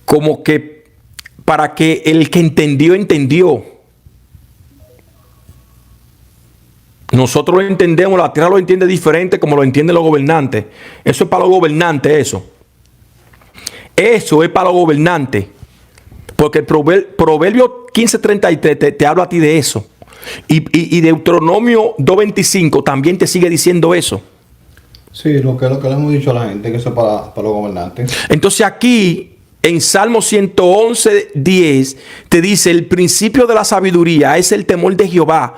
como que para que el que entendió. Nosotros lo entendemos, la tierra lo entiende diferente como lo entienden los gobernantes. Eso es para los gobernantes, eso. Eso es para los gobernantes. Porque el Proverbio 15:33 te habla a ti de eso. Y Deuteronomio 2:25 también te sigue diciendo eso. Sí, lo que le hemos dicho a la gente, que eso es para los gobernantes. Entonces aquí, en Salmo 111:10, te dice: el principio de la sabiduría es el temor de Jehová.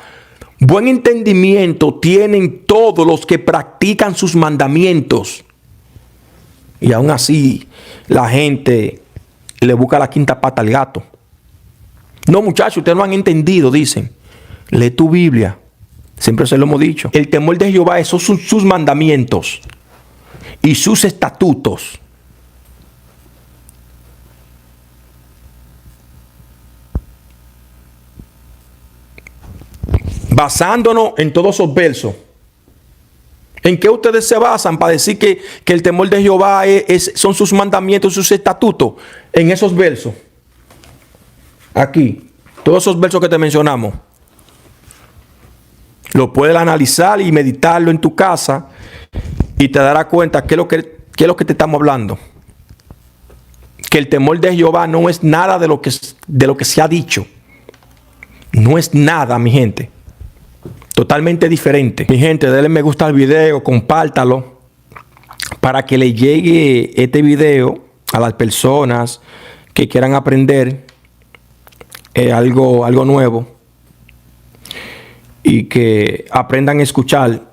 Buen entendimiento tienen todos los que practican sus mandamientos. Y aún así, la gente le busca la quinta pata al gato. No, muchachos, ustedes no han entendido, dicen. Lee tu Biblia. Siempre se lo hemos dicho. El temor de Jehová, esos son sus mandamientos y sus estatutos. Basándonos en todos esos versos. ¿En qué ustedes se basan para decir que el temor de Jehová son sus mandamientos, sus estatutos? En esos versos. Aquí. Todos esos versos que te mencionamos. Lo puedes analizar y meditarlo en tu casa y te darás cuenta qué es lo que te estamos hablando. Que el temor de Jehová no es nada de lo que se ha dicho. No es nada, mi gente. Totalmente diferente. Mi gente, denle me gusta al video, compártalo para que le llegue este video a las personas que quieran aprender algo nuevo y que aprendan a escuchar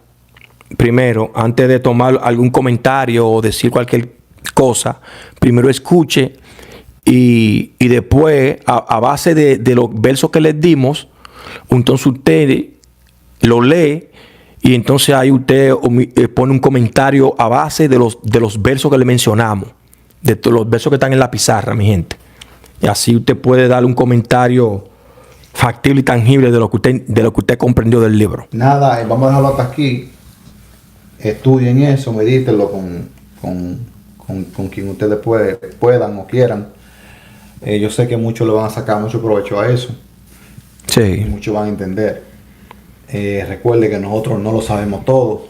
primero, antes de tomar algún comentario o decir cualquier cosa. Primero escuche y después, a base de los versos que les dimos, entonces usted lo lee y entonces ahí usted pone un comentario a base de los versos que le mencionamos, de los versos que están en la pizarra, mi gente. Y así usted puede dar un comentario factible y tangible de lo que usted comprendió del libro. Nada, vamos a dejarlo hasta aquí. Estudien eso, medítenlo con con quien ustedes puedan o quieran. Yo sé que muchos le van a sacar mucho provecho a eso. Y Sí. muchos van a entender. Recuerde que nosotros no lo sabemos todo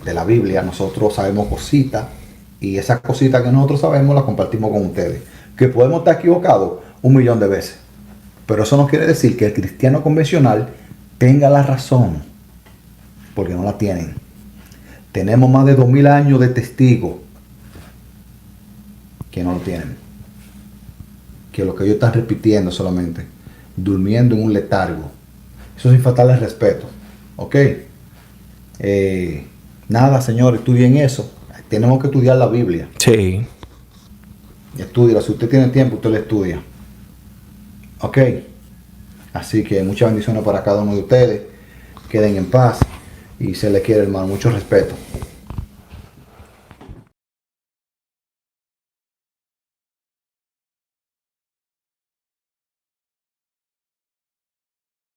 de la Biblia. Nosotros sabemos cositas. Y esas cositas que nosotros sabemos las compartimos con ustedes. Que podemos estar equivocados 1.000.000 de veces. Pero eso no quiere decir que el cristiano convencional tenga la razón. Porque no la tienen. Tenemos más de 2.000 años de testigos que no lo tienen. Que lo que ellos están repitiendo solamente. Durmiendo en un letargo. Eso sin faltarles respeto. ¿Ok? Nada, señor, estudien eso. Tenemos que estudiar la Biblia. Sí. Estúdiala. Si usted tiene tiempo, usted la estudia. ¿Ok? Así que muchas bendiciones para cada uno de ustedes. Queden en paz. Y se les quiere, hermano. Mucho respeto.